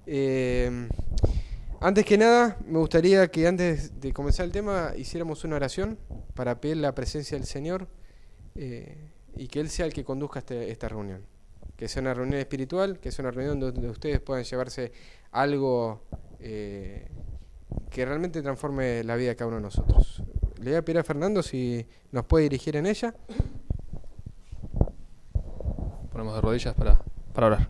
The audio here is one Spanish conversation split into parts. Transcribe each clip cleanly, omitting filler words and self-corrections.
Eh, Antes que nada, me gustaría que antes de comenzar el tema hiciéramos una oración para pedir la presencia del Señor y que Él sea el que conduzca esta reunión. Que sea una reunión espiritual, que sea una reunión donde ustedes puedan llevarse algo que realmente transforme la vida de cada uno de nosotros. Le voy a pedir a Fernando si nos puede dirigir en ella. Ponemos de rodillas para orar.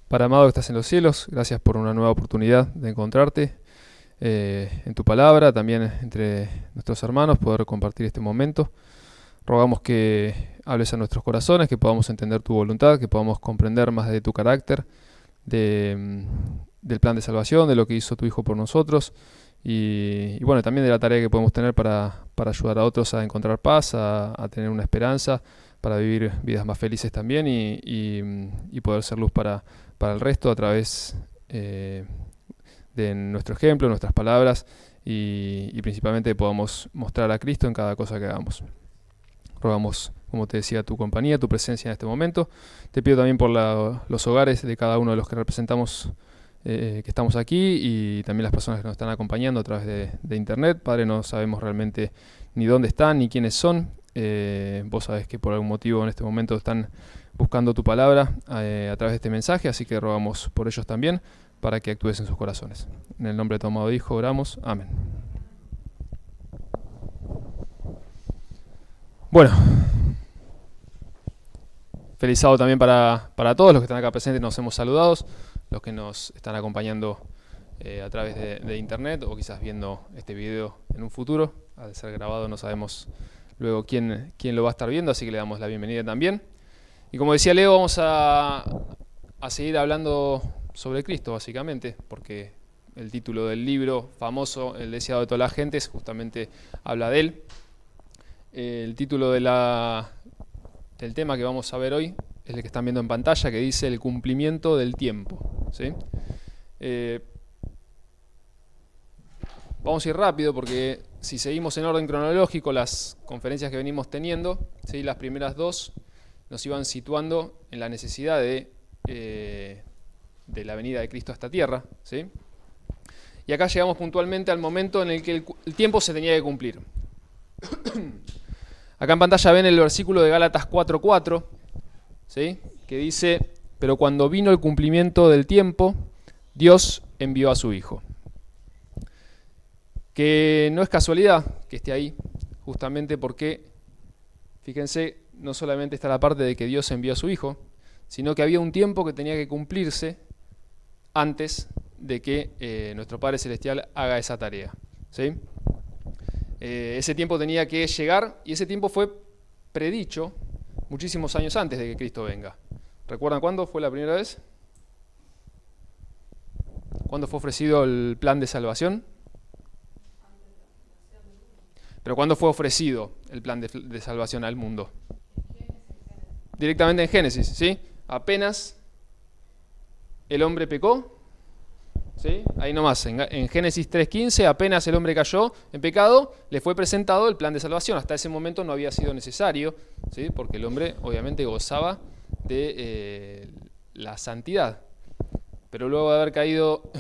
Padre amado que estás en los cielos, gracias por una nueva oportunidad de encontrarte en tu palabra, también entre nuestros hermanos, poder compartir este momento. Rogamos que hables a nuestros corazones, que podamos entender tu voluntad, que podamos comprender más de tu carácter, del plan de salvación, de lo que hizo tu Hijo por nosotros y bueno, también de la tarea que podemos tener para ayudar a otros a encontrar paz, a tener una esperanza, para vivir vidas más felices también y poder ser luz para el resto a través de nuestro ejemplo, nuestras palabras y principalmente podamos mostrar a Cristo en cada cosa que hagamos. Rogamos, como te decía, tu compañía, tu presencia en este momento. Te pido también por los hogares de cada uno de los que representamos, que estamos aquí, y también las personas que nos están acompañando a través de internet. Padre, no sabemos realmente ni dónde están ni quiénes son. Vos sabés que por algún motivo en este momento están buscando tu palabra a través de este mensaje, así que rogamos por ellos también para que actúes en sus corazones. En el nombre de tu amado Hijo oramos. Amén. Bueno, feliz sábado también para todos los que están acá presentes. Nos hemos saludado, los que nos están acompañando a través de internet o quizás viendo este video en un futuro. Al ser grabado no sabemos luego quién lo va a estar viendo, así que le damos la bienvenida también. Y como decía Leo, vamos a seguir hablando sobre Cristo básicamente, porque el título del libro famoso, El deseado de todas las gentes, justamente habla de él. El título del tema que vamos a ver hoy es el que están viendo en pantalla, que dice el cumplimiento del tiempo, ¿sí? Vamos a ir rápido porque si seguimos en orden cronológico las conferencias que venimos teniendo, ¿sí? Las primeras dos nos iban situando en la necesidad de la venida de Cristo a esta tierra, ¿sí? Y acá llegamos puntualmente al momento en el que el tiempo se tenía que cumplir. Acá en pantalla ven el versículo de Gálatas 4:4, ¿sí? Que dice, pero cuando vino el cumplimiento del tiempo, Dios envió a su Hijo. Que no es casualidad que esté ahí, justamente porque, fíjense, no solamente está la parte de que Dios envió a su Hijo, sino que había un tiempo que tenía que cumplirse antes de que nuestro Padre Celestial haga esa tarea, ¿sí? Ese tiempo tenía que llegar y ese tiempo fue predicho muchísimos años antes de que Cristo venga. ¿Recuerdan cuándo fue la primera vez? ¿Cuándo fue ofrecido el plan de salvación? Pero ¿cuándo fue ofrecido el plan de salvación al mundo? Directamente en Génesis, ¿sí? Apenas el hombre pecó, ¿sí? Ahí nomás, en Génesis 3:15, apenas el hombre cayó en pecado, le fue presentado el plan de salvación. Hasta ese momento no había sido necesario, ¿sí? Porque el hombre obviamente gozaba de la santidad. Pero luego de haber caído,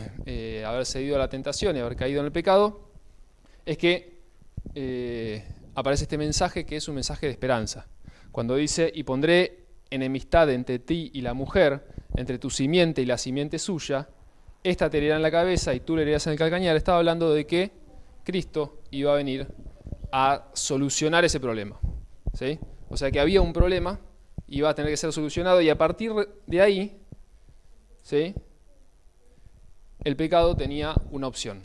haber cedido a la tentación y haber caído en el pecado, es que aparece este mensaje que es un mensaje de esperanza. Cuando dice, y pondré enemistad entre ti y la mujer, entre tu simiente y la simiente suya, esta te herirá en la cabeza y tú le herirás en el calcañar, estaba hablando de que Cristo iba a venir a solucionar ese problema, ¿sí? O sea que había un problema, iba a tener que ser solucionado y a partir de ahí, ¿sí? El pecado tenía una opción.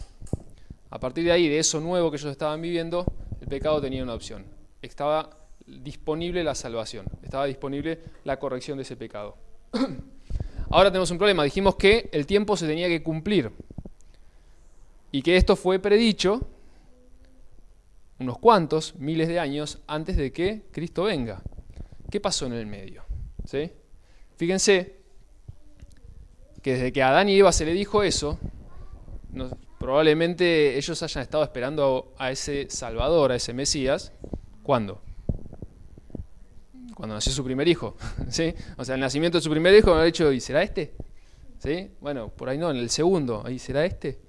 A partir de ahí, de eso nuevo que ellos estaban viviendo, el pecado tenía una opción. Estaba disponible la salvación, estaba disponible la corrección de ese pecado. Ahora tenemos un problema, dijimos que el tiempo se tenía que cumplir y que esto fue predicho unos cuantos miles de años antes de que Cristo venga. ¿Qué pasó en el medio? ¿Sí? Fíjense que desde que a Adán y Eva se le dijo eso, probablemente ellos hayan estado esperando a ese Salvador, a ese Mesías. ¿Cuándo? cuando nació su primer hijo, ¿sí? O sea, el nacimiento de su primer hijo, ha dicho, ¿y será este? ¿Sí? Bueno, por ahí no, en el segundo, ¿ahí será este?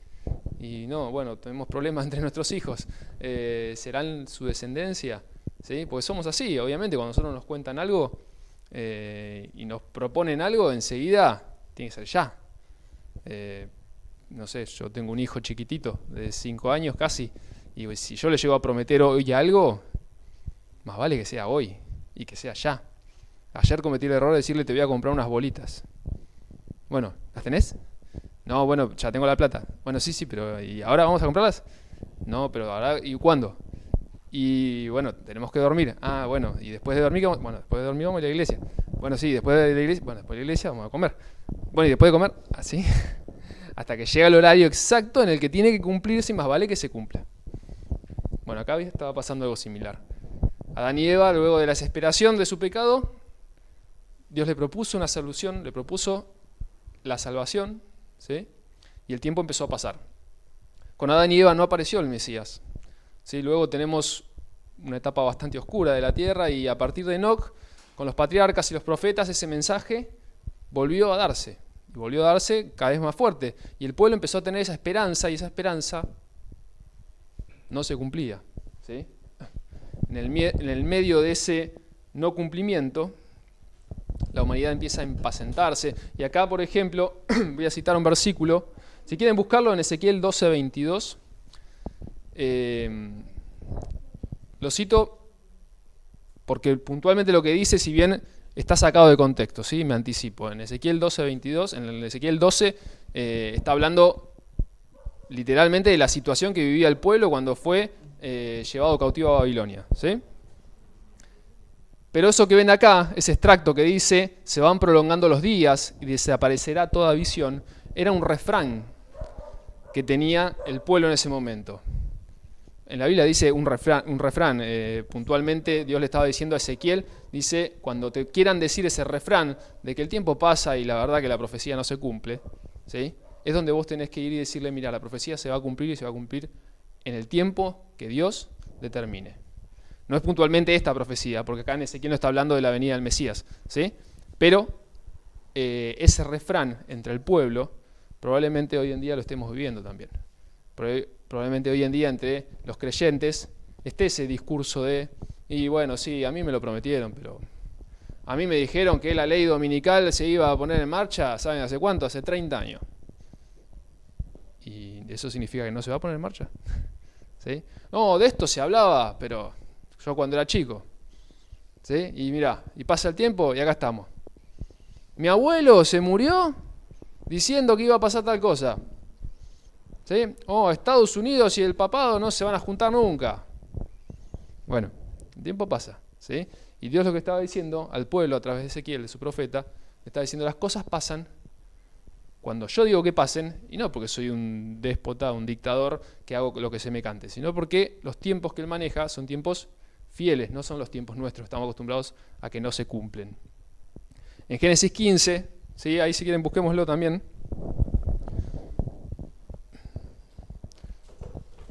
Y no, bueno, tenemos problemas entre nuestros hijos. ¿Serán su descendencia? ¿Sí? Porque somos así, obviamente, cuando nosotros nos cuentan algo y nos proponen algo, enseguida tiene que ser ya. No sé, yo tengo un hijo chiquitito, de 5 años casi, y si yo le llego a prometer hoy algo, más vale que sea hoy y que sea ya. Ayer cometí el error de decirle te voy a comprar unas bolitas. Bueno, ¿las tenés? No, bueno, ya tengo la plata. Bueno, sí, pero ¿y ahora vamos a comprarlas? No, pero ahora, ¿y cuándo? Y bueno, tenemos que dormir. Ah, bueno, y después de dormir, bueno, después de dormir vamos a la iglesia. Bueno, sí, después de la iglesia, bueno, después de la iglesia vamos a comer. Bueno, y después de comer, así, hasta que llega el horario exacto en el que tiene que cumplirse y más vale que se cumpla. Bueno, acá estaba pasando algo similar. Adán y Eva, luego de la desesperación de su pecado, Dios le propuso una solución, le propuso la salvación, ¿sí? Y el tiempo empezó a pasar. Con Adán y Eva no apareció el Mesías, ¿sí? Luego tenemos una etapa bastante oscura de la tierra y a partir de Enoc, con los patriarcas y los profetas, ese mensaje volvió a darse. Y volvió a darse cada vez más fuerte. Y el pueblo empezó a tener esa esperanza y esa esperanza no se cumplía, ¿sí? En el medio de ese no cumplimiento, la humanidad empieza a impacientarse. Y acá, por ejemplo, voy a citar un versículo. Si quieren buscarlo en Ezequiel 12:22. Lo cito porque puntualmente lo que dice, si bien está sacado de contexto, ¿sí? Me anticipo. En Ezequiel 12:22, en el Ezequiel 12, está hablando literalmente de la situación que vivía el pueblo cuando fue llevado cautivo a Babilonia, ¿sí? Pero eso que ven acá, ese extracto que dice, se van prolongando los días y desaparecerá toda visión, era un refrán que tenía el pueblo en ese momento. En la Biblia dice un refrán, puntualmente Dios le estaba diciendo a Ezequiel, dice, cuando te quieran decir ese refrán de que el tiempo pasa y la verdad que la profecía no se cumple, ¿sí? Es donde vos tenés que ir y decirle, mira, la profecía se va a cumplir y se va a cumplir en el tiempo que Dios determine. No es puntualmente esta profecía, porque acá en Ezequiel no está hablando de la venida del Mesías, ¿sí? Pero ese refrán entre el pueblo, probablemente hoy en día lo estemos viviendo también. Probablemente hoy en día entre los creyentes esté ese discurso de, y bueno, sí, a mí me lo prometieron, pero a mí me dijeron que la ley dominical se iba a poner en marcha, ¿saben hace cuánto? Hace 30 años. ¿Y eso significa que no se va a poner en marcha? ¿Sí? No, de esto se hablaba, pero yo cuando era chico. ¿Sí? Y mirá, y pasa el tiempo y acá estamos. Mi abuelo se murió diciendo que iba a pasar tal cosa. ¿Sí? Oh, Estados Unidos y el papado no se van a juntar nunca. Bueno, el tiempo pasa, ¿sí? Y Dios lo que estaba diciendo al pueblo a través de Ezequiel, de su profeta, le estaba diciendo, las cosas pasan cuando yo digo que pasen, y no porque soy un déspota, un dictador que hago lo que se me cante, sino porque los tiempos que él maneja son tiempos fieles, no son los tiempos nuestros, estamos acostumbrados a que no se cumplen. En Génesis 15, ¿sí? Ahí si quieren busquémoslo también.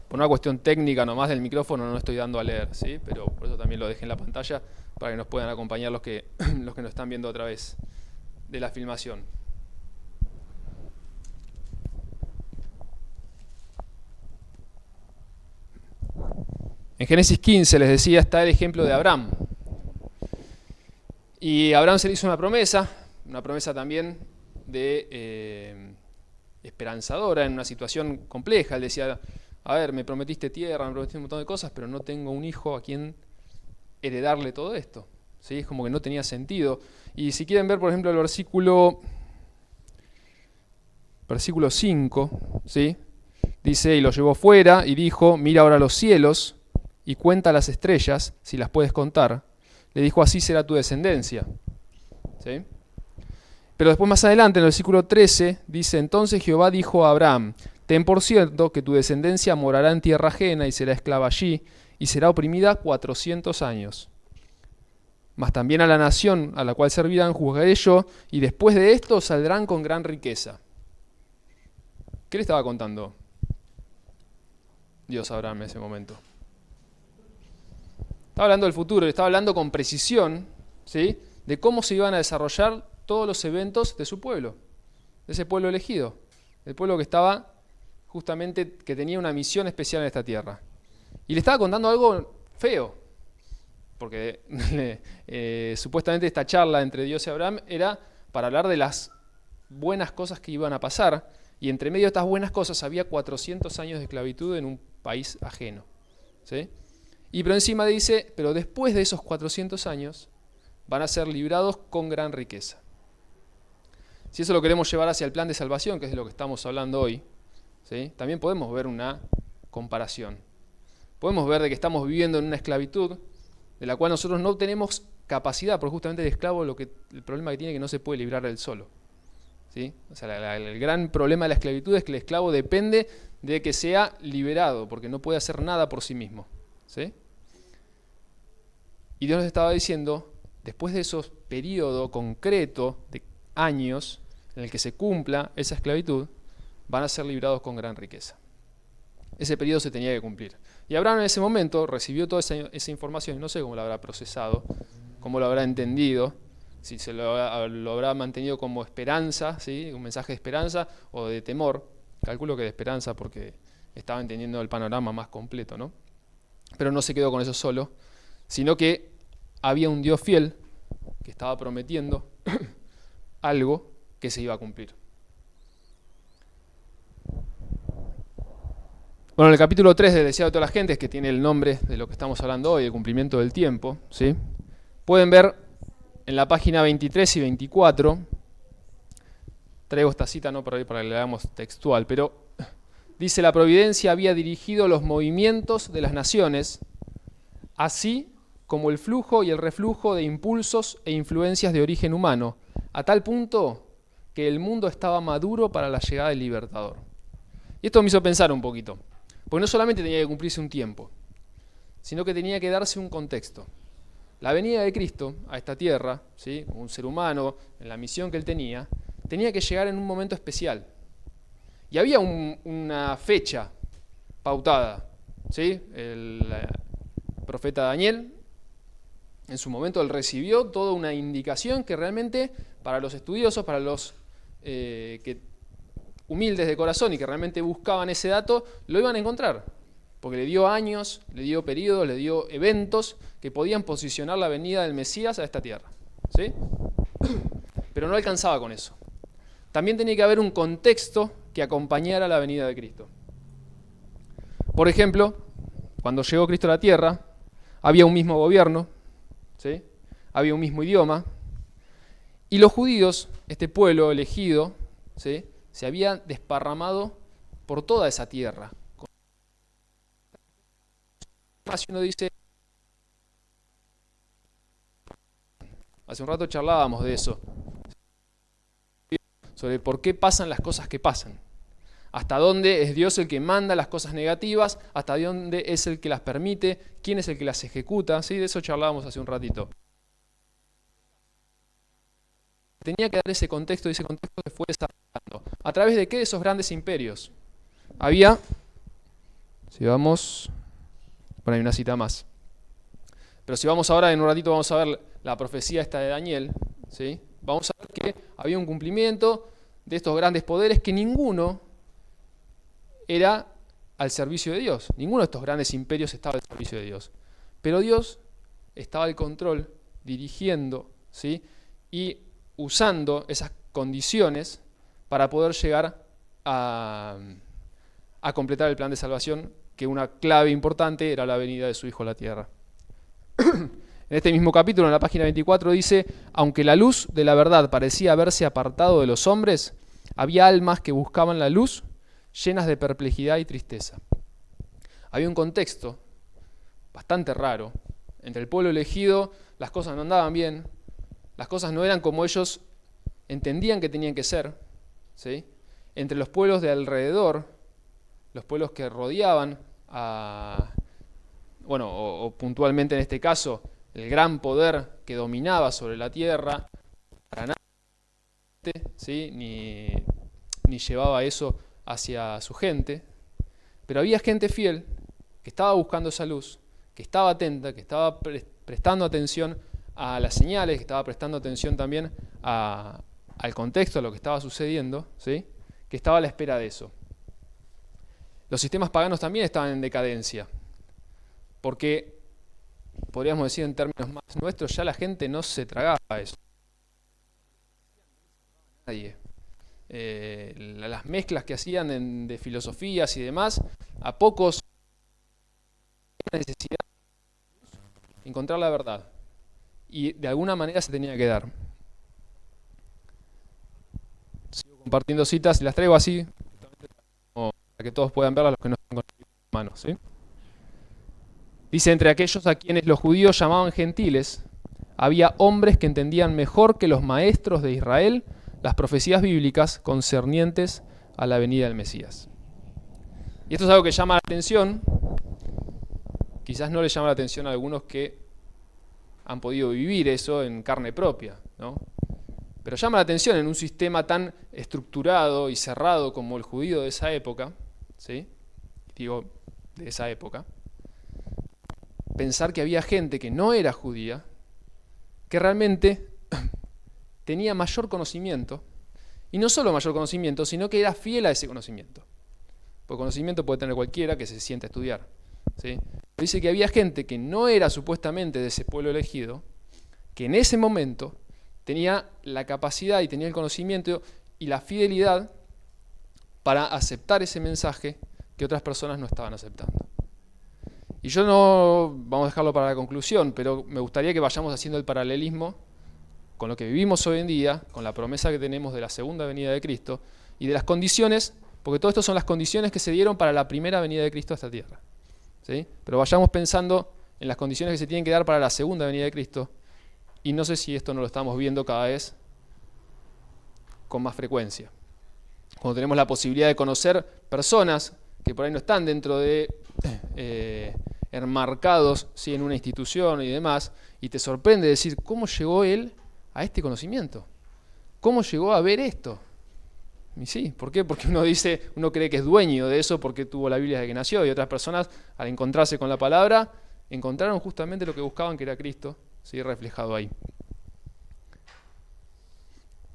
Por una cuestión técnica nomás del micrófono no estoy dando a leer, ¿sí? Pero por eso también lo dejé en la pantalla para que nos puedan acompañar los que nos están viendo a través de la filmación. En Génesis 15 les decía está el ejemplo de Abraham. Y a Abraham se le hizo una promesa también de esperanzadora en una situación compleja. Él decía, a ver, me prometiste tierra, me prometiste un montón de cosas, pero no tengo un hijo a quien heredarle todo esto. ¿Sí? Es como que no tenía sentido. Y si quieren ver, por ejemplo, el versículo 5, ¿sí? Dice, y lo llevó fuera y dijo, mira ahora los cielos y cuenta las estrellas, si las puedes contar. Le dijo, así será tu descendencia. ¿Sí? Pero después más adelante, en el versículo 13, dice, entonces Jehová dijo a Abraham, ten por cierto que tu descendencia morará en tierra ajena y será esclava allí, y será oprimida 400 años. Mas también a la nación a la cual servirán juzgaré yo, y después de esto saldrán con gran riqueza. ¿Qué le estaba contando Dios a Abraham en ese momento? Estaba hablando del futuro, le estaba hablando con precisión, ¿sí?, de cómo se iban a desarrollar todos los eventos de su pueblo, de ese pueblo elegido, el pueblo que estaba justamente, que tenía una misión especial en esta tierra. Y le estaba contando algo feo, porque supuestamente esta charla entre Dios y Abraham era para hablar de las buenas cosas que iban a pasar, y entre medio de estas buenas cosas había 400 años de esclavitud en un país ajeno, ¿sí? Y pero encima dice, pero después de esos 400 años van a ser librados con gran riqueza. Si eso lo queremos llevar hacia el plan de salvación, que es de lo que estamos hablando hoy, ¿sí?, también podemos ver una comparación. Podemos ver de que estamos viviendo en una esclavitud de la cual nosotros no tenemos capacidad, porque justamente el esclavo el problema que tiene es que no se puede librar él solo, ¿sí? O sea, el gran problema de la esclavitud es que el esclavo depende de que sea liberado, porque no puede hacer nada por sí mismo, ¿sí? Y Dios nos estaba diciendo, después de esos periodos concretos de años en el que se cumpla esa esclavitud, van a ser librados con gran riqueza. Ese periodo se tenía que cumplir. Y Abraham en ese momento recibió toda esa información, y no sé cómo lo habrá procesado, cómo lo habrá entendido, si se lo habrá mantenido como esperanza, ¿sí?, un mensaje de esperanza o de temor. Calculo que de esperanza porque estaba entendiendo el panorama más completo, ¿no? Pero no se quedó con eso solo, sino que había un Dios fiel que estaba prometiendo algo que se iba a cumplir. Bueno, en el capítulo 3 del Deseado de todas las gentes, que tiene el nombre de lo que estamos hablando hoy, el cumplimiento del tiempo, ¿sí?, pueden ver en la página 23 y 24, traigo esta cita no para que la leamos textual, pero dice: la providencia había dirigido los movimientos de las naciones, así como el flujo y el reflujo de impulsos e influencias de origen humano, a tal punto que el mundo estaba maduro para la llegada del libertador. Y esto me hizo pensar un poquito, porque no solamente tenía que cumplirse un tiempo, sino que tenía que darse un contexto. La venida de Cristo a esta tierra, ¿sí?, como un ser humano, en la misión que él tenía que llegar en un momento especial. Y había una fecha pautada, ¿sí? El profeta Daniel, en su momento, él recibió toda una indicación que realmente para los estudiosos, para los humildes de corazón y que realmente buscaban ese dato, lo iban a encontrar, porque le dio años, le dio periodos, le dio eventos que podían posicionar la venida del Mesías a esta tierra, ¿sí? Pero no alcanzaba con eso. También tenía que haber un contexto que acompañara la venida de Cristo. Por ejemplo, cuando llegó Cristo a la tierra, había un mismo gobierno, ¿sí?, había un mismo idioma, y los judíos, este pueblo elegido, ¿sí?, se había desparramado por toda esa tierra. Si uno dice, hace un rato charlábamos de eso, sobre por qué pasan las cosas que pasan, hasta dónde es Dios el que manda las cosas negativas, hasta dónde es el que las permite, quién es el que las ejecuta, ¿sí? De eso charlábamos hace un ratito. Tenía que dar ese contexto, y ese contexto se fue desarrollando. ¿A través de qué? De esos grandes imperios. Había, si vamos, bueno, hay una cita más. Pero si vamos ahora, en un ratito vamos a ver la profecía esta de Daniel, ¿sí? Vamos a ver que había un cumplimiento de estos grandes poderes que ninguno era al servicio de Dios. Ninguno de estos grandes imperios estaba al servicio de Dios. Pero Dios estaba al control, dirigiendo, ¿sí?, y usando esas condiciones para poder llegar a completar el plan de salvación, que una clave importante era la venida de su Hijo a la tierra. En este mismo capítulo, en la página 24, dice: aunque la luz de la verdad parecía haberse apartado de los hombres, había almas que buscaban la luz, llenas de perplejidad y tristeza. Había un contexto bastante raro. Entre el pueblo elegido, las cosas no andaban bien, las cosas no eran como ellos entendían que tenían que ser, ¿sí? Entre los pueblos de alrededor, los pueblos que rodeaban o puntualmente en este caso, el gran poder que dominaba sobre la tierra, para nada, ¿sí?, ni llevaba eso hacia su gente, pero había gente fiel que estaba buscando esa luz, que estaba atenta, que estaba prestando atención a las señales, que estaba prestando atención también al contexto, a lo que estaba sucediendo, ¿sí? Que estaba a la espera de eso. Los sistemas paganos también estaban en decadencia, porque, podríamos decir en términos más nuestros, ya la gente no se tragaba eso. Nadie. Las mezclas que hacían de filosofías y demás, a pocos necesidad de encontrar la verdad. Y de alguna manera se tenía que dar. Sigo compartiendo citas y las traigo así, para que todos puedan verlas los que no están con las manos, ¿sí? Dice, entre aquellos a quienes los judíos llamaban gentiles, había hombres que entendían mejor que los maestros de Israel las profecías bíblicas concernientes a la venida del Mesías. Y esto es algo que llama la atención, quizás no le llama la atención a algunos que han podido vivir eso en carne propia, ¿no? Pero llama la atención en un sistema tan estructurado y cerrado como el judío de esa época, ¿sí? Digo, de esa época, pensar que había gente que no era judía, que realmente tenía mayor conocimiento, y no solo mayor conocimiento, sino que era fiel a ese conocimiento. Porque conocimiento puede tener cualquiera que se siente a estudiar, ¿sí? Dice que había gente que no era supuestamente de ese pueblo elegido, que en ese momento tenía la capacidad y tenía el conocimiento y la fidelidad para aceptar ese mensaje que otras personas no estaban aceptando. Y yo no, vamos a dejarlo para la conclusión, pero me gustaría que vayamos haciendo el paralelismo con lo que vivimos hoy en día, con la promesa que tenemos de la segunda venida de Cristo y de las condiciones, porque todo esto son las condiciones que se dieron para la primera venida de Cristo a esta tierra, ¿sí? Pero vayamos pensando en las condiciones que se tienen que dar para la segunda venida de Cristo, y no sé si esto no lo estamos viendo cada vez con más frecuencia. Cuando tenemos la posibilidad de conocer personas que por ahí no están dentro de enmarcados, ¿sí?, en una institución y demás, y te sorprende decir, ¿cómo llegó él a este conocimiento? ¿Cómo llegó a ver esto? Y sí, ¿por qué? Porque uno cree que es dueño de eso porque tuvo la Biblia desde que nació, y otras personas, al encontrarse con la palabra, encontraron justamente lo que buscaban, que era Cristo, ¿sí?, reflejado ahí.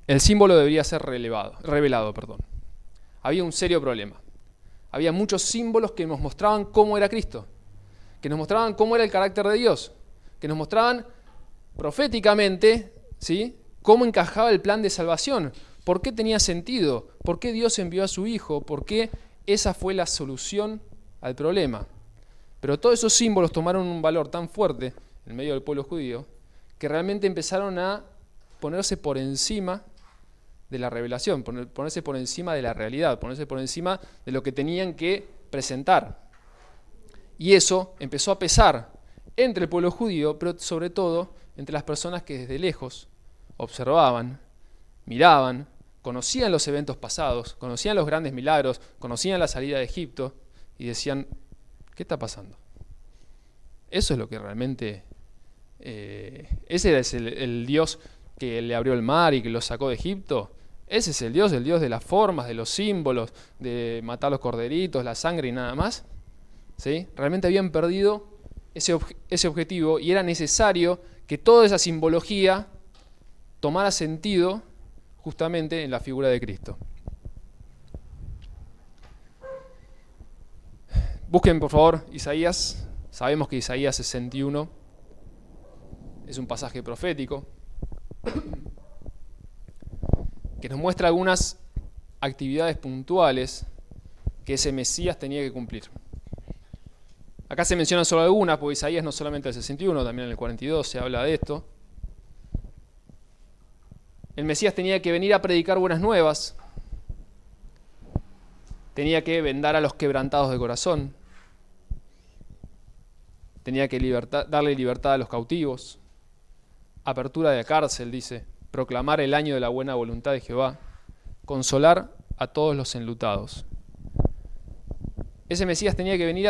El símbolo debería ser revelado. Había un serio problema. Había muchos símbolos que nos mostraban cómo era Cristo, que nos mostraban cómo era el carácter de Dios, que nos mostraban proféticamente, ¿sí?, cómo encajaba el plan de salvación, por qué tenía sentido, por qué Dios envió a su Hijo, por qué esa fue la solución al problema. Pero todos esos símbolos tomaron un valor tan fuerte en medio del pueblo judío que realmente empezaron a ponerse por encima de la revelación, ponerse por encima de la realidad, ponerse por encima de lo que tenían que presentar. Y eso empezó a pesar entre el pueblo judío, pero sobre todo entre las personas que desde lejos observaban, miraban, conocían los eventos pasados, conocían los grandes milagros, conocían la salida de Egipto y decían, ¿qué está pasando? Eso es lo que realmente... ese es el Dios que le abrió el mar y que lo sacó de Egipto. Ese es el Dios de las formas, de los símbolos, de matar los corderitos, la sangre y nada más, ¿sí? Realmente habían perdido ese objetivo y era necesario que toda esa simbología tomara sentido justamente en la figura de Cristo. Busquen por favor Isaías. Sabemos que Isaías 61 es un pasaje profético que nos muestra algunas actividades puntuales que ese Mesías tenía que cumplir. Acá se mencionan solo algunas, porque Isaías no solamente en el 61, también en el 42 se habla de esto. El Mesías tenía que venir a predicar buenas nuevas, tenía que vendar a los quebrantados de corazón, tenía que darle libertad a los cautivos, apertura de la cárcel, dice, proclamar el año de la buena voluntad de Jehová, consolar a todos los enlutados. Ese Mesías tenía que venir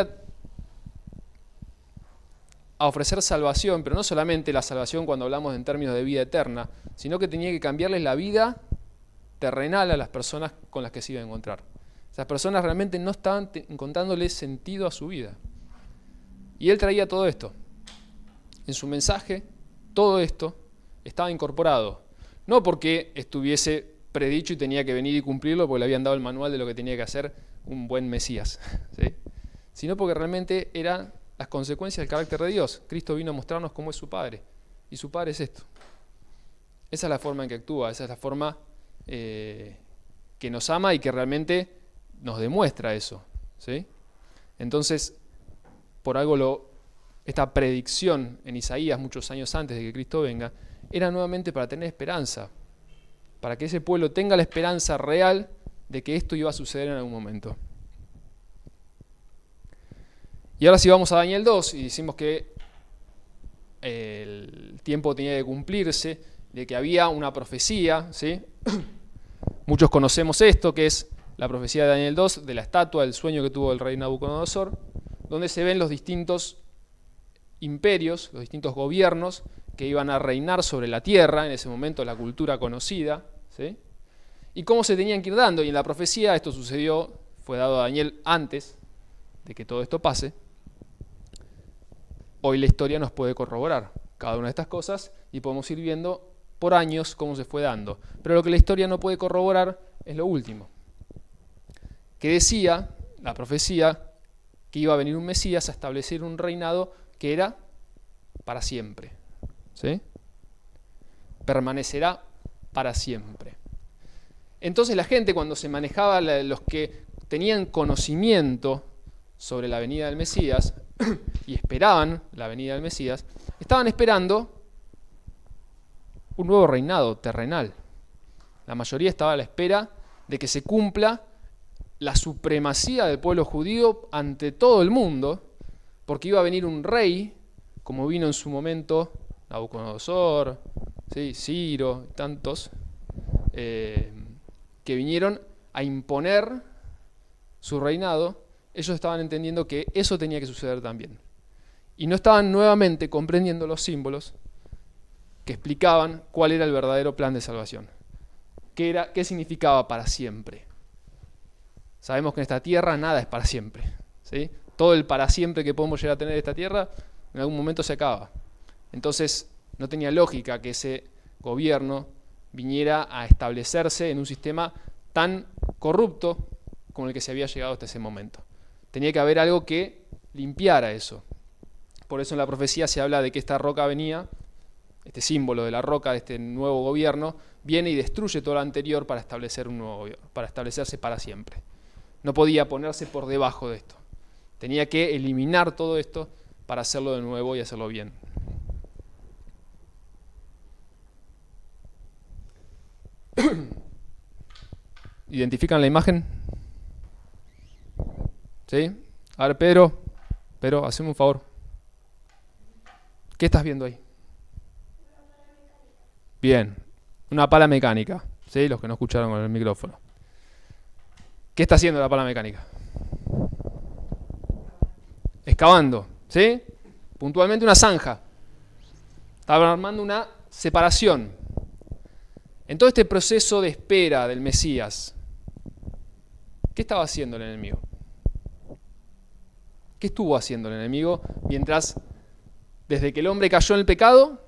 a ofrecer salvación, pero no solamente la salvación cuando hablamos en términos de vida eterna, sino que tenía que cambiarles la vida terrenal a las personas con las que se iba a encontrar. Esas personas realmente no estaban encontrándole sentido a su vida. Y él traía todo esto. En su mensaje, todo esto estaba incorporado. No porque estuviese predicho y tenía que venir y cumplirlo porque le habían dado el manual de lo que tenía que hacer un buen Mesías, ¿sí? Sino porque realmente eran las consecuencias del carácter de Dios. Cristo vino a mostrarnos cómo es su Padre, y su Padre es esto. Esa es la forma en que actúa, esa es la forma que nos ama y que realmente nos demuestra eso, ¿sí? Entonces, por algo esta predicción en Isaías, muchos años antes de que Cristo venga, era nuevamente para tener esperanza, para que ese pueblo tenga la esperanza real de que esto iba a suceder en algún momento. Y ahora si vamos a Daniel 2 y decimos que el tiempo tenía que cumplirse, de que había una profecía, ¿sí? Muchos conocemos esto, que es la profecía de Daniel 2, de la estatua, del sueño que tuvo el rey Nabucodonosor, donde se ven los distintos imperios, los distintos gobiernos que iban a reinar sobre la tierra, en ese momento la cultura conocida, ¿sí? Y cómo se tenían que ir dando. Y en la profecía esto sucedió, fue dado a Daniel antes de que todo esto pase. Hoy la historia nos puede corroborar cada una de estas cosas y podemos ir viendo por años cómo se fue dando. Pero lo que la historia no puede corroborar es lo último, que decía la profecía que iba a venir un Mesías a establecer un reinado que era para siempre, ¿sí? Permanecerá para siempre. Entonces la gente, cuando se manejaba, los que tenían conocimiento sobre la venida del Mesías y esperaban la venida del Mesías, estaban esperando un nuevo reinado terrenal. La mayoría estaba a la espera de que se cumpla la supremacía del pueblo judío ante todo el mundo, porque iba a venir un rey, como vino en su momento Nabucodonosor, ¿sí? Ciro, tantos, que vinieron a imponer su reinado. Ellos estaban entendiendo que eso tenía que suceder también. Y no estaban nuevamente comprendiendo los símbolos que explicaban cuál era el verdadero plan de salvación. ¿Qué significaba para siempre? Sabemos que en esta tierra nada es para siempre, ¿sí? Todo el para siempre que podemos llegar a tener en esta tierra, en algún momento se acaba. Entonces, no tenía lógica que ese gobierno viniera a establecerse en un sistema tan corrupto como el que se había llegado hasta ese momento. Tenía que haber algo que limpiara eso. Por eso en la profecía se habla de que esta roca venía, este símbolo de la roca de este nuevo gobierno, viene y destruye todo lo anterior para establecer un nuevo gobierno, para establecerse para siempre. No podía ponerse por debajo de esto. Tenía que eliminar todo esto para hacerlo de nuevo y hacerlo bien. ¿Identifican la imagen? ¿Sí? A ver, Pedro, haceme un favor. ¿Qué estás viendo ahí? Bien, una pala mecánica. ¿Sí? Los que no escucharon con el micrófono. ¿Qué está haciendo la pala mecánica? Excavando, ¿sí? Puntualmente una zanja. Estaba armando una separación. En todo este proceso de espera del Mesías, ¿qué estaba haciendo el enemigo? ¿Qué estuvo haciendo el enemigo mientras, desde que el hombre cayó en el pecado,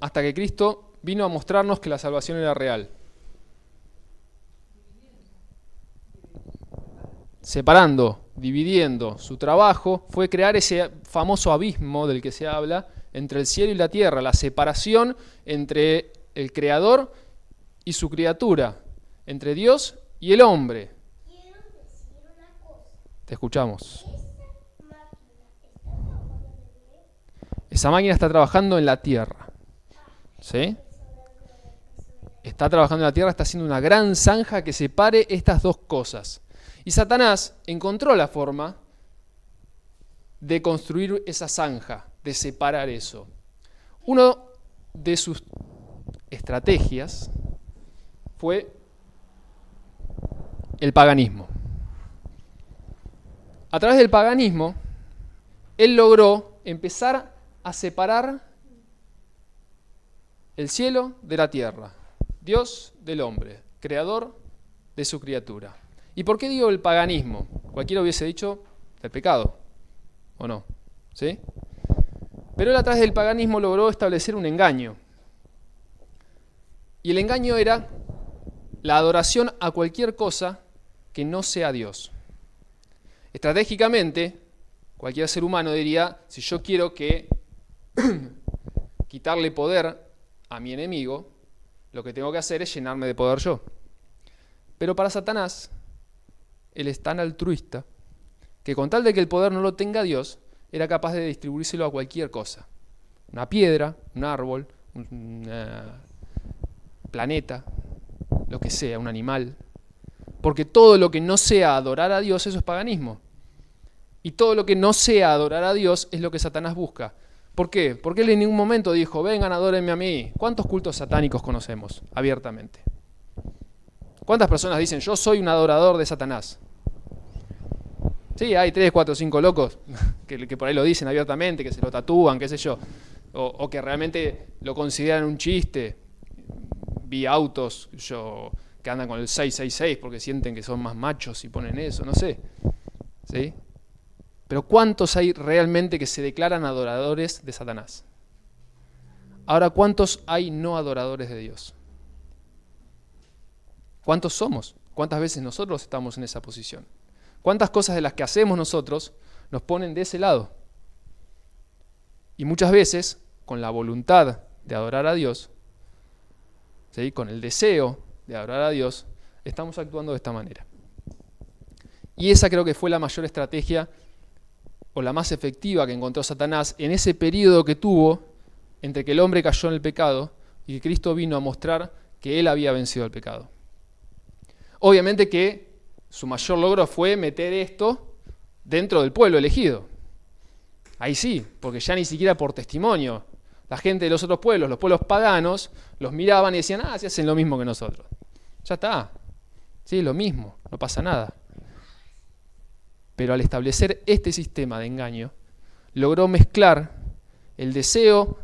hasta que Cristo vino a mostrarnos que la salvación era real? Separando, dividiendo. Su trabajo fue crear ese famoso abismo del que se habla entre el cielo y la tierra, la separación entre el Creador y su criatura, entre Dios y el hombre. Quiero decir una cosa. Te escuchamos. Esa máquina está trabajando en la Esa máquina está trabajando en la tierra. tierra. ¿Sí? Está trabajando en la tierra, está haciendo una gran zanja que separe estas dos cosas. Y Satanás encontró la forma de construir esa zanja, de separar eso. Una de sus estrategias fue el paganismo. A través del paganismo, él logró empezar a separar el cielo de la tierra, Dios del hombre, creador de su criatura. ¿Y por qué digo el paganismo? Cualquiera hubiese dicho el pecado, ¿o no? ¿Sí? Pero él a través del paganismo logró establecer un engaño. Y el engaño era la adoración a cualquier cosa que no sea Dios. Estratégicamente, cualquier ser humano diría, si yo quiero quitarle poder a mi enemigo, lo que tengo que hacer es llenarme de poder yo. Pero para Satanás, él es tan altruista que con tal de que el poder no lo tenga Dios, era capaz de distribuírselo a cualquier cosa. Una piedra, un árbol, un planeta, lo que sea, un animal. Porque todo lo que no sea adorar a Dios, eso es paganismo. Y todo lo que no sea adorar a Dios es lo que Satanás busca. ¿Por qué? Porque él en ningún momento dijo, vengan, adórenme a mí. ¿Cuántos cultos satánicos conocemos abiertamente? ¿Cuántas personas dicen, yo soy un adorador de Satanás? Sí, hay 3, 4, 5 locos que por ahí lo dicen abiertamente, que se lo tatúan, qué sé yo. O que realmente lo consideran un chiste. Vi autos que andan con el 666 porque sienten que son más machos y ponen eso, no sé. ¿Sí? Pero ¿cuántos hay realmente que se declaran adoradores de Satanás? Ahora, ¿cuántos hay no adoradores de Dios? ¿Cuántos somos? ¿Cuántas veces nosotros estamos en esa posición? ¿Cuántas cosas de las que hacemos nosotros nos ponen de ese lado? Y muchas veces, con la voluntad de adorar a Dios, ¿sí?, con el deseo de adorar a Dios, estamos actuando de esta manera. Y esa creo que fue la mayor estrategia o la más efectiva que encontró Satanás en ese periodo que tuvo entre que el hombre cayó en el pecado y que Cristo vino a mostrar que él había vencido el pecado. Obviamente que su mayor logro fue meter esto dentro del pueblo elegido. Ahí sí, porque ya ni siquiera por testimonio. La gente de los otros pueblos, los pueblos paganos, los miraban y decían, si hacen lo mismo que nosotros. Ya está. Sí, lo mismo, no pasa nada. Pero al establecer este sistema de engaño, logró mezclar el deseo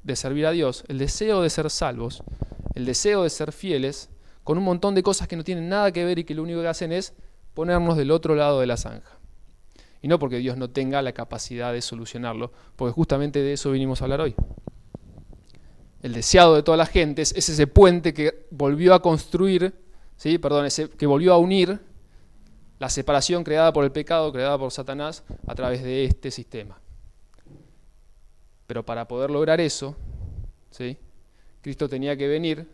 de servir a Dios, el deseo de ser salvos, el deseo de ser fieles, con un montón de cosas que no tienen nada que ver y que lo único que hacen es ponernos del otro lado de la zanja. Y no porque Dios no tenga la capacidad de solucionarlo, porque justamente de eso vinimos a hablar hoy. El deseado de todas las gentes es ese puente que volvió a construir, que volvió a unir la separación creada por el pecado, creada por Satanás, a través de este sistema. Pero para poder lograr eso, ¿sí?, Cristo tenía que venir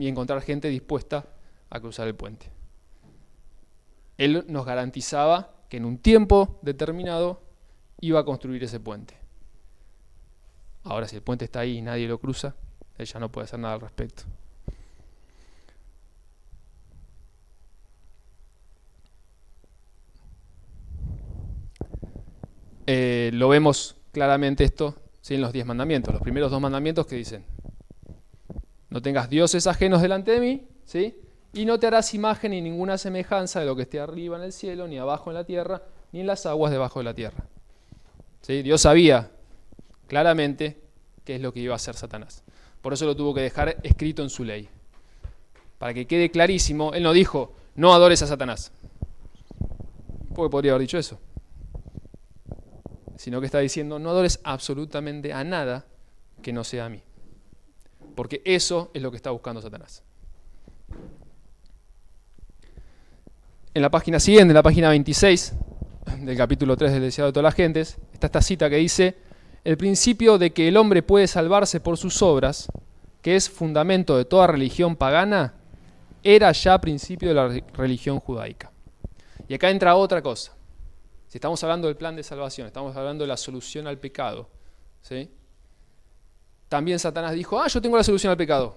y encontrar gente dispuesta a cruzar el puente. Él nos garantizaba que en un tiempo determinado iba a construir ese puente. Ahora, si el puente está ahí y nadie lo cruza, él ya no puede hacer nada al respecto. Lo vemos claramente esto, ¿sí?, en los 10 mandamientos. Los primeros 2 mandamientos que dicen, no tengas dioses ajenos delante de mí, ¿sí?, y no te harás imagen ni ninguna semejanza de lo que esté arriba en el cielo, ni abajo en la tierra, ni en las aguas debajo de la tierra. ¿Sí? Dios sabía claramente qué es lo que iba a hacer Satanás. Por eso lo tuvo que dejar escrito en su ley. Para que quede clarísimo, él no dijo, no adores a Satanás. Porque podría haber dicho eso. Sino que está diciendo, no adores absolutamente a nada que no sea a mí. Porque eso es lo que está buscando Satanás. En la página siguiente, en la página 26 del capítulo 3 del deseado de todas las gentes, está esta cita que dice, el principio de que el hombre puede salvarse por sus obras, que es fundamento de toda religión pagana, era ya principio de la religión judaica. Y acá entra otra cosa. Si estamos hablando del plan de salvación, estamos hablando de la solución al pecado, ¿sí? También Satanás dijo, yo tengo la solución al pecado.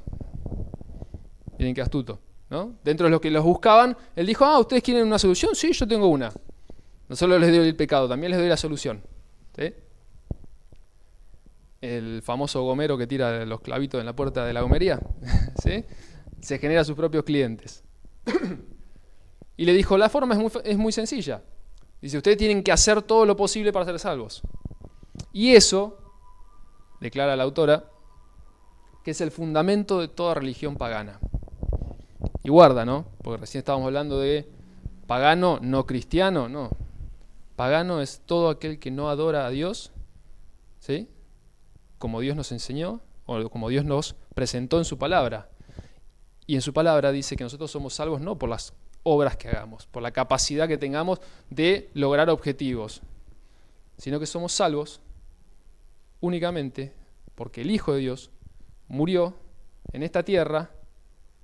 Miren qué astuto, ¿no? Dentro de los que los buscaban, él dijo, ¿ustedes quieren una solución? Sí, yo tengo una. No solo les doy el pecado, también les doy la solución. ¿Sí? El famoso gomero que tira los clavitos en la puerta de la gomería, ¿sí?, se genera sus propios clientes. Y le dijo, la forma es muy sencilla. Dice, ustedes tienen que hacer todo lo posible para ser salvos. Y eso, declara la autora, que es el fundamento de toda religión pagana. Y guarda, ¿no? Porque recién estábamos hablando de pagano, no cristiano, no. Pagano es todo aquel que no adora a Dios, ¿sí?, como Dios nos enseñó o como Dios nos presentó en su palabra. Y en su palabra dice que nosotros somos salvos no por las obras que hagamos, por la capacidad que tengamos de lograr objetivos, sino que somos salvos únicamente porque el Hijo de Dios murió en esta tierra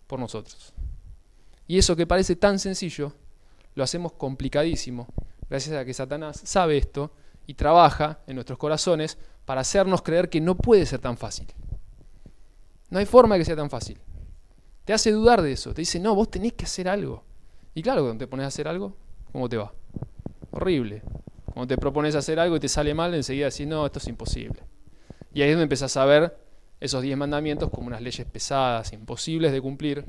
por nosotros. Y eso que parece tan sencillo, lo hacemos complicadísimo, gracias a que Satanás sabe esto y trabaja en nuestros corazones para hacernos creer que no puede ser tan fácil. No hay forma de que sea tan fácil. Te hace dudar de eso, te dice, no, vos tenés que hacer algo. Y claro, cuando te pones a hacer algo, ¿cómo te va? Horrible. Cuando te propones hacer algo y te sale mal, enseguida decís, no, esto es imposible. Y ahí es donde empezás a ver esos 10 mandamientos como unas leyes pesadas, imposibles de cumplir,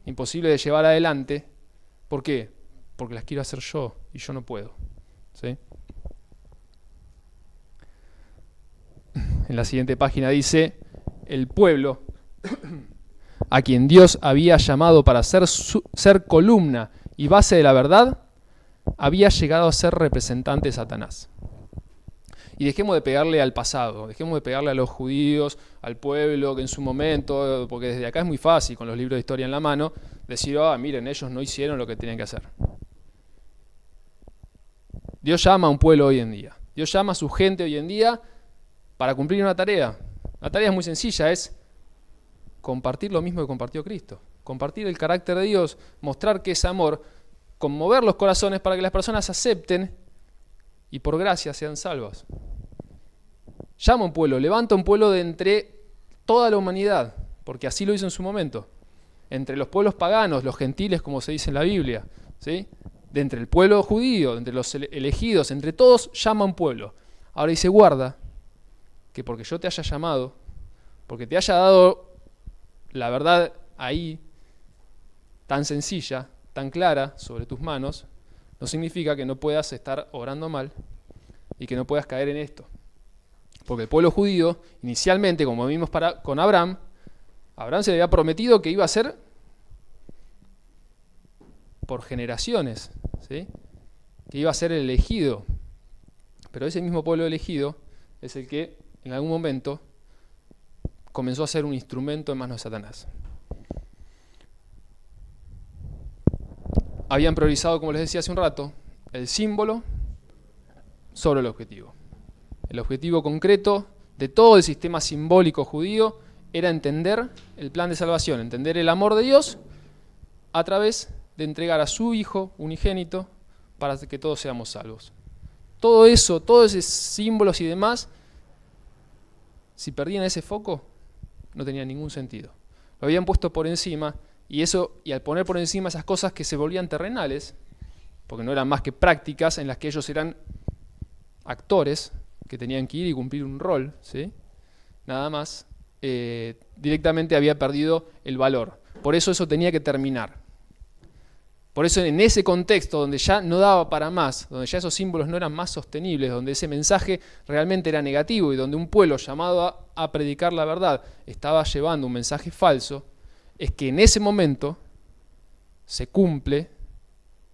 imposibles de llevar adelante. ¿Por qué? Porque las quiero hacer yo y yo no puedo. ¿Sí? En la siguiente página dice, el pueblo a quien Dios había llamado para ser columna y base de la verdad, había llegado a ser representante de Satanás. Y dejemos de pegarle al pasado, dejemos de pegarle a los judíos, al pueblo que en su momento, porque desde acá es muy fácil con los libros de historia en la mano, decir, miren, ellos no hicieron lo que tenían que hacer. Dios llama a un pueblo hoy en día, Dios llama a su gente hoy en día para cumplir una tarea. La tarea es muy sencilla, es compartir lo mismo que compartió Cristo, compartir el carácter de Dios, mostrar que es amor, conmover los corazones para que las personas acepten y por gracia sean salvas. Llama a un pueblo, levanta un pueblo de entre toda la humanidad, porque así lo hizo en su momento, entre los pueblos paganos, los gentiles, como se dice en la Biblia, ¿sí? De entre el pueblo judío, entre los elegidos, entre todos llama a un pueblo. Ahora dice, guarda, que porque yo te haya llamado, porque te haya dado la verdad ahí, tan sencilla, tan clara, sobre tus manos, no significa que no puedas estar obrando mal y que no puedas caer en esto. Porque el pueblo judío, inicialmente, como vimos con Abraham se le había prometido que iba a ser por generaciones, ¿sí? Que iba a ser el elegido. Pero ese mismo pueblo elegido es el que en algún momento comenzó a ser un instrumento en manos de Satanás. Habían priorizado, como les decía hace un rato, el símbolo sobre el objetivo. El objetivo concreto de todo el sistema simbólico judío era entender el plan de salvación, entender el amor de Dios a través de entregar a su Hijo unigénito para que todos seamos salvos. Todo eso, todos esos símbolos y demás, si perdían ese foco, no tenía ningún sentido. Lo habían puesto por encima y al poner por encima esas cosas que se volvían terrenales, porque no eran más que prácticas en las que ellos eran actores que tenían que ir y cumplir un rol, ¿sí? Nada más, directamente había perdido el valor. Por eso tenía que terminar. Por eso en ese contexto donde ya no daba para más, donde ya esos símbolos no eran más sostenibles, donde ese mensaje realmente era negativo y donde un pueblo llamado a predicar la verdad estaba llevando un mensaje falso, es que en ese momento se cumple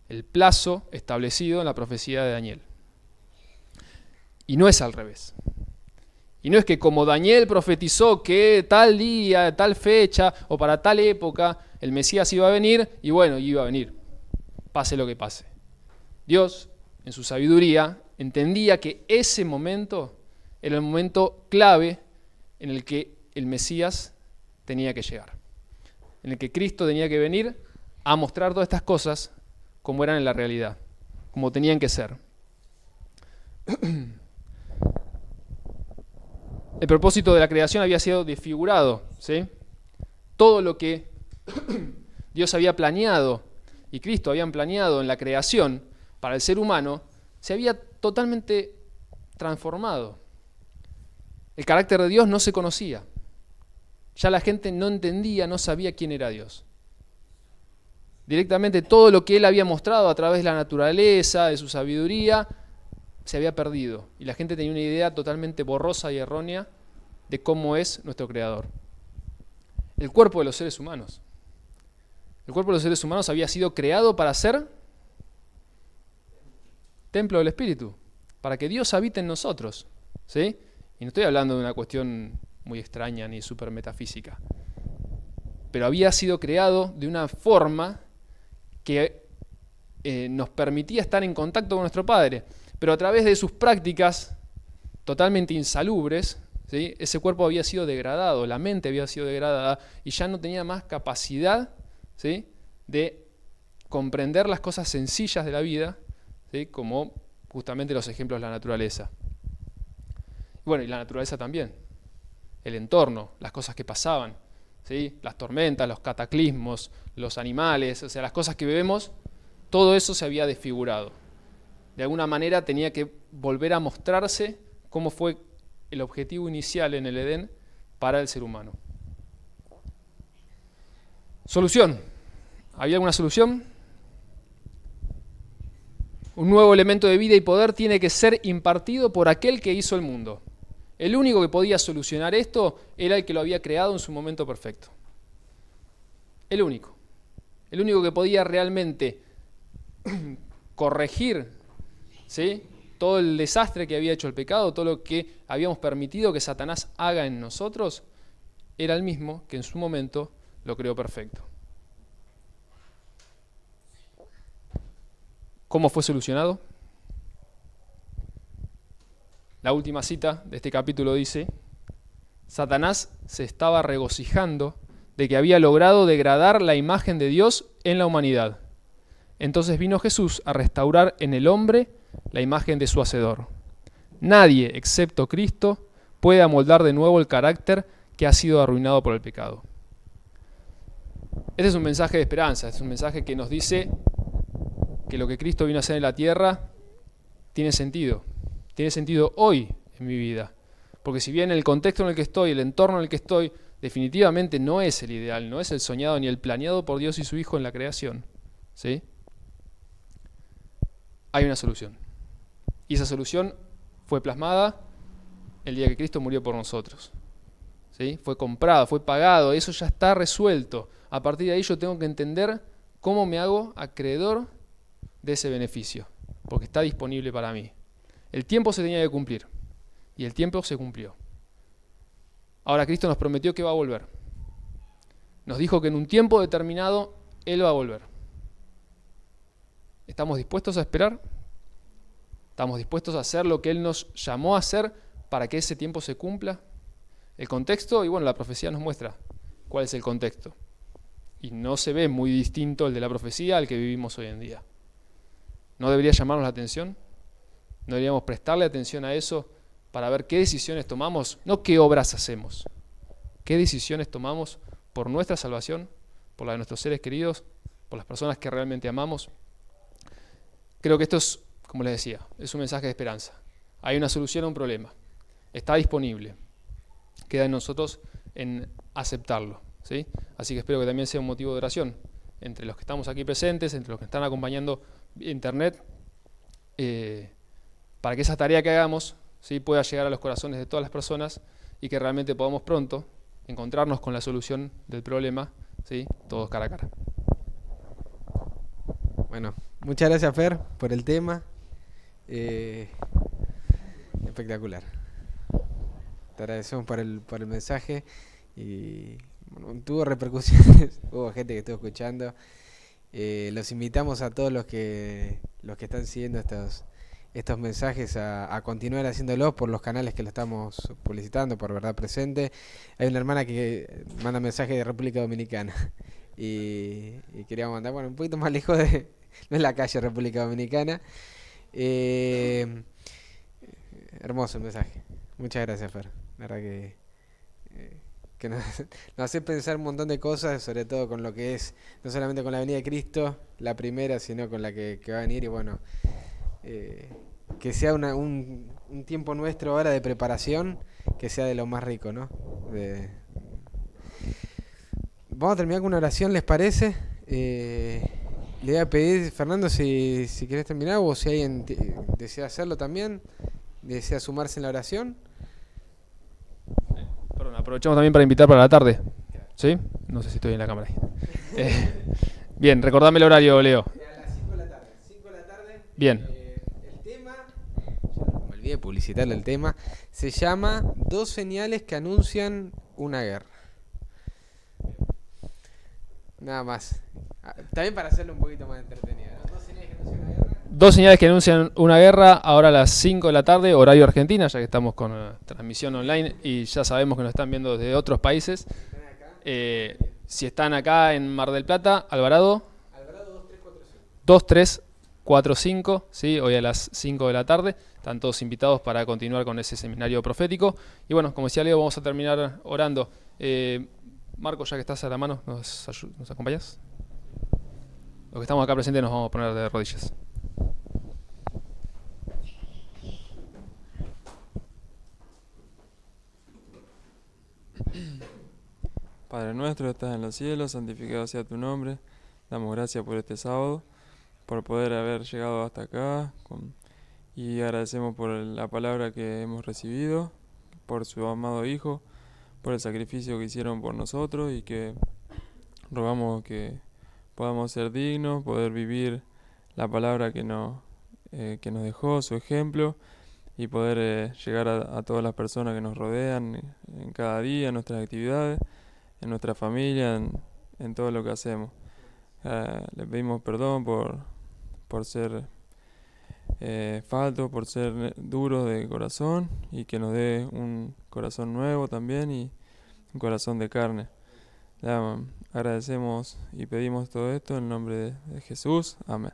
el plazo establecido en la profecía de Daniel. Y no es al revés. Y no es que como Daniel profetizó que tal día, tal fecha o para tal época el Mesías iba a venir y bueno, iba a venir, pase lo que pase. Dios, en su sabiduría, entendía que ese momento era el momento clave en el que el Mesías tenía que llegar, en el que Cristo tenía que venir a mostrar todas estas cosas como eran en la realidad, como tenían que ser. El propósito de la creación había sido desfigurado, ¿sí? Todo lo que Dios había planeado y Cristo habían planeado en la creación para el ser humano se había totalmente transformado. El carácter de Dios no se conocía. Ya la gente no entendía, no sabía quién era Dios. Directamente todo lo que Él había mostrado a través de la naturaleza, de su sabiduría, se había perdido. Y la gente tenía una idea totalmente borrosa y errónea de cómo es nuestro Creador. El cuerpo de los seres humanos. El cuerpo de los seres humanos había sido creado para ser templo del Espíritu, para que Dios habite en nosotros, ¿sí? Y no estoy hablando de una cuestión muy extraña ni súper metafísica. Pero había sido creado de una forma que nos permitía estar en contacto con nuestro Padre. Pero a través de sus prácticas totalmente insalubres, ¿sí? Ese cuerpo había sido degradado, la mente había sido degradada y ya no tenía más capacidad, ¿sí?, de comprender las cosas sencillas de la vida, ¿sí?, como justamente los ejemplos de la naturaleza. Bueno, y la naturaleza también, el entorno, las cosas que pasaban, ¿sí?, las tormentas, los cataclismos, los animales, o sea, las cosas que vemos, todo eso se había desfigurado. De alguna manera tenía que volver a mostrarse cómo fue el objetivo inicial en el Edén para el ser humano. Solución. ¿Había alguna solución? Un nuevo elemento de vida y poder tiene que ser impartido por aquel que hizo el mundo. El único que podía solucionar esto era el que lo había creado en su momento perfecto. El único. El único que podía realmente corregir, ¿sí?, todo el desastre que había hecho el pecado, todo lo que habíamos permitido que Satanás haga en nosotros, era el mismo que en su momento lo creó perfecto. ¿Cómo fue solucionado? La última cita de este capítulo dice: Satanás se estaba regocijando de que había logrado degradar la imagen de Dios en la humanidad. Entonces vino Jesús a restaurar en el hombre la imagen de su Hacedor. Nadie, excepto Cristo, puede amoldar de nuevo el carácter que ha sido arruinado por el pecado. Este es un mensaje de esperanza, es un mensaje que nos dice que lo que Cristo vino a hacer en la tierra tiene sentido hoy en mi vida. Porque si bien el contexto en el que estoy, el entorno en el que estoy, definitivamente no es el ideal, no es el soñado ni el planeado por Dios y su Hijo en la creación, ¿sí?, hay una solución. Y esa solución fue plasmada el día que Cristo murió por nosotros, ¿sí? Fue comprado, fue pagado, eso ya está resuelto. A partir de ahí yo tengo que entender cómo me hago acreedor de ese beneficio, porque está disponible para mí. El tiempo se tenía que cumplir, y el tiempo se cumplió. Ahora Cristo nos prometió que va a volver. Nos dijo que en un tiempo determinado Él va a volver. ¿Estamos dispuestos a esperar? ¿Estamos dispuestos a hacer lo que Él nos llamó a hacer para que ese tiempo se cumpla? El contexto, y bueno, la profecía nos muestra cuál es el contexto. Y no se ve muy distinto el de la profecía al que vivimos hoy en día. ¿No debería llamarnos la atención? ¿No deberíamos prestarle atención a eso para ver qué decisiones tomamos? No qué obras hacemos. ¿Qué decisiones tomamos por nuestra salvación, por la de nuestros seres queridos, por las personas que realmente amamos? Creo que esto es, como les decía, es un mensaje de esperanza. Hay una solución a un problema. Está disponible. Queda en nosotros en aceptarlo, ¿sí? Así que espero que también sea un motivo de oración entre los que estamos aquí presentes, entre los que están acompañando internet, para que esa tarea que hagamos, ¿sí?, pueda llegar a los corazones de todas las personas y que realmente podamos pronto encontrarnos con la solución del problema, ¿sí?, todos cara a cara. Bueno, muchas gracias, Fer, por el tema. Espectacular. Te agradecemos por el mensaje y bueno, tuvo repercusiones, hubo gente que estuvo escuchando. Los invitamos a todos los que están siguiendo estos mensajes a continuar haciéndolos por los canales que lo estamos publicitando, por Verdad Presente. Hay una hermana que manda mensajes de República Dominicana y queríamos mandar, bueno, un poquito más lejos no es la calle República Dominicana. Hermoso el mensaje. Muchas gracias, Fer. La verdad que nos hace pensar un montón de cosas, sobre todo con lo que es, no solamente con la venida de Cristo, la primera, sino con la que va a venir. Y bueno, que sea un tiempo nuestro ahora de preparación, que sea de lo más rico, ¿no? Vamos a terminar con una oración, ¿les parece? Le voy a pedir, Fernando, si querés terminar, o si alguien desea hacerlo también, desea sumarse en la oración. Perdón, aprovechamos también para invitar para la tarde. ¿Sí? No sé si estoy en la cámara ahí. Bien, recordame el horario, Leo. A las 5 de la tarde. 5 de la tarde. Bien. El tema, ya no me olvidé. gustaría publicitarle el tema. Se llama Dos señales que anuncian una guerra. Nada más. También para hacerlo un poquito más entretenido, ¿no? Dos señales que anuncian una guerra. Dos señales que anuncian una guerra, ahora a las 5 de la tarde, horario Argentina, ya que estamos con transmisión online y ya sabemos que nos están viendo desde otros países. Si están acá en Mar del Plata, Alvarado 2345, ¿sí? Hoy a las 5 de la tarde. Están todos invitados para continuar con ese seminario profético. Y bueno, como decía Leo, vamos a terminar orando. Marco, ya que estás a la mano, ¿nos acompañas? Los que estamos acá presentes nos vamos a poner de rodillas. Padre nuestro que estás en los cielos, santificado sea tu nombre. Damos gracias por este sábado, por poder haber llegado hasta acá y agradecemos por la palabra que hemos recibido, por su amado Hijo, por el sacrificio que hicieron por nosotros y que rogamos que podamos ser dignos, poder vivir la palabra que nos dejó, su ejemplo, y poder llegar a todas las personas que nos rodean en cada día, en nuestras actividades, en nuestra familia, en todo lo que hacemos. Le pedimos perdón por ser faltos, por ser duros de corazón, y que nos dé un corazón nuevo también y un corazón de carne. Le agradecemos y pedimos todo esto en el nombre de Jesús. Amén.